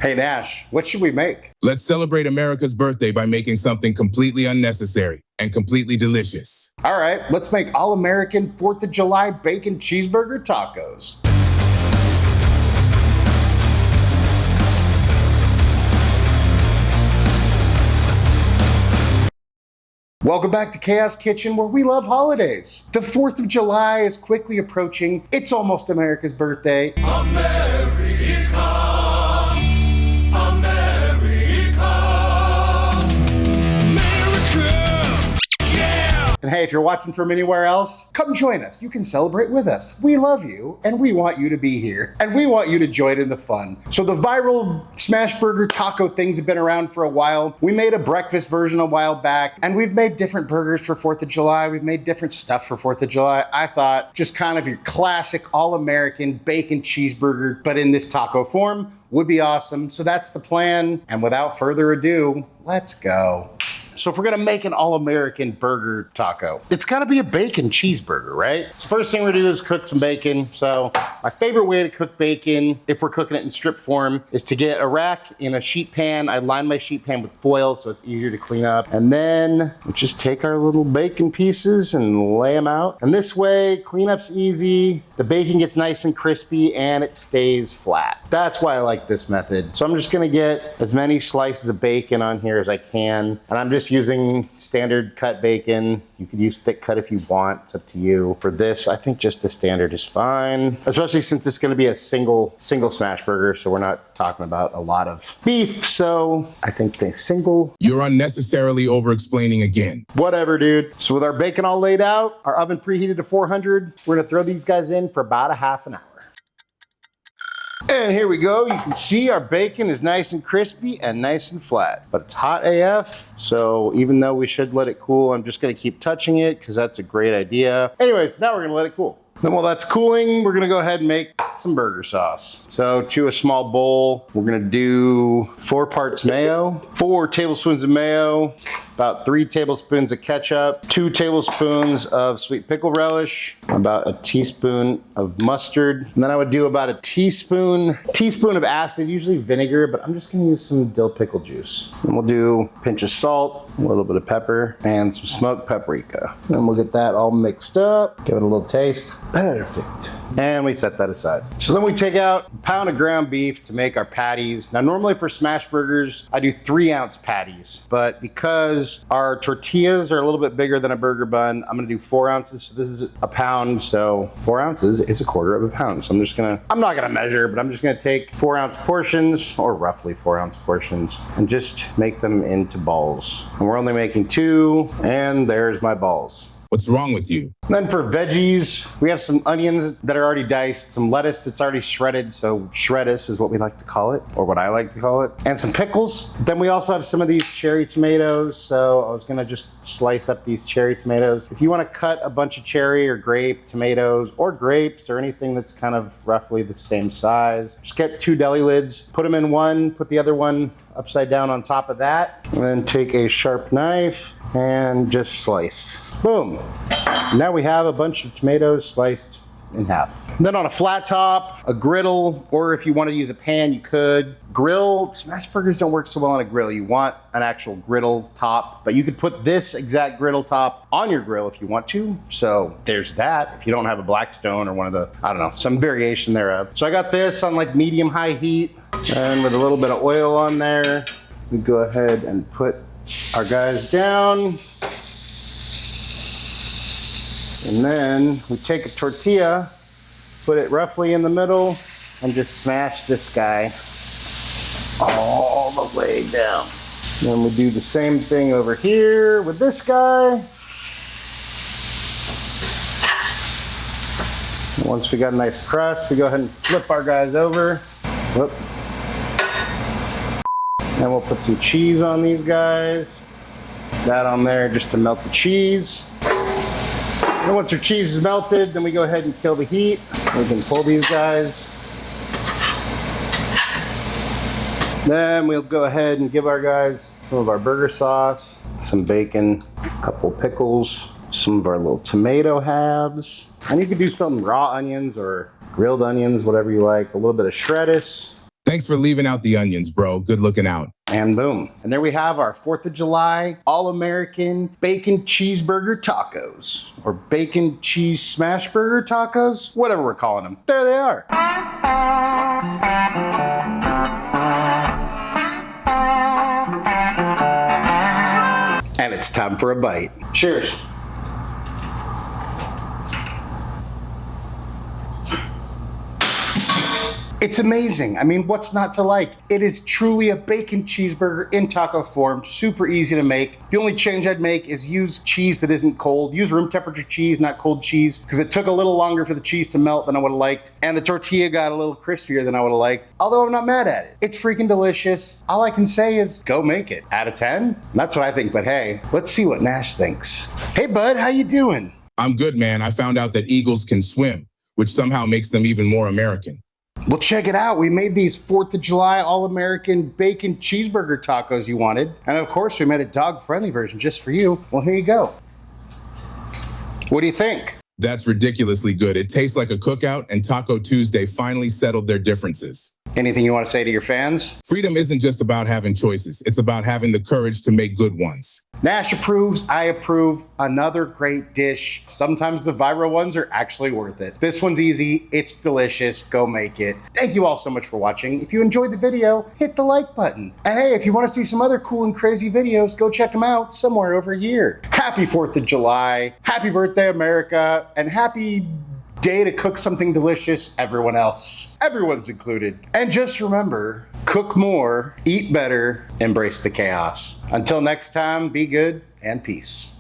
Hey Nash, what should we make? Let's celebrate America's birthday by making something completely unnecessary and completely delicious. All right, let's make All-American 4th of July Bacon Cheeseburger Tacos. Welcome back to Chaos Kitchen, where we love holidays. The 4th of July is quickly approaching. It's almost America's birthday. And hey, if you're watching from anywhere else, come join us. You can celebrate with us. We love you, and we want you to be here. And we want you to join in the fun. So the viral Smashburger taco things have been around for a while. We made a breakfast version a while back, and we've made different burgers for 4th of July. We've made different stuff for 4th of July. I thought just kind of your classic all-American bacon cheeseburger, but in this taco form, would be awesome. So that's the plan. And without further ado, let's go. So if we're gonna make an all-American burger taco, it's gotta be a bacon cheeseburger, right? So first thing we're gonna do is cook some bacon. So my favorite way to cook bacon, if we're cooking it in strip form, is to get a rack in a sheet pan. I line my sheet pan with foil so it's easier to clean up. And then we just take our little bacon pieces and lay them out. And this way, cleanup's easy, the bacon gets nice and crispy, and it stays flat. That's why I like this method. So I'm just gonna get as many slices of bacon on here as I can. And I'm just using standard cut bacon. You could use thick cut if you want, it's up to you. For this, I think just the standard is fine, especially since it's gonna be a single smash burger, so we're not talking about a lot of beef, so I think the single. You're unnecessarily over-explaining again. Whatever, dude. So with our bacon all laid out, our oven preheated to 400, we're gonna throw these guys in for about a half an hour. And here we go. You can see our bacon is nice and crispy and nice and flat, but it's hot AF. So even though we should let it cool, I'm just gonna keep touching it because that's a great idea. Anyways, now we're gonna let it cool. Then while that's cooling, we're gonna go ahead and make some burger sauce. So to a small bowl, we're gonna do 4 parts mayo, 4 tablespoons of mayo, about 3 tablespoons of ketchup, 2 tablespoons of sweet pickle relish, about a teaspoon of mustard. And then I would do about a teaspoon of acid, usually vinegar, but I'm just gonna use some dill pickle juice. And we'll do a pinch of salt, a little bit of pepper, and some smoked paprika. Then we'll get that all mixed up, give it a little taste. Perfect. And we set that aside. So then we take out a pound of ground beef to make our patties. Now normally for smash burgers, I do 3-ounce patties, but because our tortillas are a little bit bigger than a burger bun, I'm gonna do 4 ounces. So this is a pound, so 4 ounces is a quarter of a pound. So I'm not gonna measure, but I'm just gonna take 4-ounce portions, or roughly 4-ounce portions, and just make them into balls. And we're only making 2, and there's my balls. What's wrong with you? Then for veggies, we have some onions that are already diced, some lettuce that's already shredded, so shreddus is what we like to call it, or what I like to call it, and some pickles. Then we also have some of these cherry tomatoes, so I was gonna just slice up these cherry tomatoes. If you wanna cut a bunch of cherry or grape tomatoes, or grapes, or anything that's kind of roughly the same size, just get 2 deli lids, put them in one, put the other one upside down on top of that, and then take a sharp knife and just slice. Boom. Now we have a bunch of tomatoes sliced in half. Then on a flat top, a griddle, or if you want to use a pan, you could. Grill, smash burgers don't work so well on a grill. You want an actual griddle top, but you could put this exact griddle top on your grill if you want to. So there's that, if you don't have a Blackstone or one of the, I don't know, some variation thereof. So I got this on like medium-high heat, and with a little bit of oil on there, we go ahead and put our guys down. And then we take a tortilla, put it roughly in the middle, and just smash this guy all the way down. Then we do the same thing over here with this guy. And once we got a nice crust, we go ahead and flip our guys over. Whoop. And we'll put some cheese on these guys. That on there just to melt the cheese. And once your cheese is melted, then we go ahead and kill the heat. We can pull these guys. Then we'll go ahead and give our guys some of our burger sauce, some bacon, a couple pickles, some of our little tomato halves. And you can do some raw onions or grilled onions, whatever you like. A little bit of shreddus. Thanks for leaving out the onions, bro. Good looking out. And boom. And there we have our 4th of July All-American Bacon Cheeseburger Tacos. Or Bacon Cheese Smashburger Tacos? Whatever we're calling them. There they are. And it's time for a bite. Cheers. It's amazing. I mean, what's not to like? It is truly a bacon cheeseburger in taco form, super easy to make. The only change I'd make is use cheese that isn't cold. Use room temperature cheese, not cold cheese, because it took a little longer for the cheese to melt than I would have liked, and the tortilla got a little crispier than I would have liked, although I'm not mad at it. It's freaking delicious. All I can say is go make it. Out of 10? That's what I think, but hey, let's see what Nash thinks. Hey bud, how you doing? I'm good, man. I found out that eagles can swim, which somehow makes them even more American. Well, check it out. We made these 4th of July All-American Bacon Cheeseburger Tacos you wanted. And of course, we made a dog-friendly version just for you. Well, here you go. What do you think? That's ridiculously good. It tastes like a cookout, and Taco Tuesday finally settled their differences. Anything you want to say to your fans? Freedom isn't just about having choices. It's about having the courage to make good ones. Nash approves, I approve. Another great dish. Sometimes the viral ones are actually worth it. This one's easy, it's delicious, go make it. Thank you all so much for watching. If you enjoyed the video, hit the like button. And hey, if you want to see some other cool and crazy videos, go check them out somewhere over here. Happy 4th of July, happy birthday America, and happy day to cook something delicious, everyone else. Everyone's included. And just remember, cook more, eat better, embrace the chaos. Until next time, be good and peace.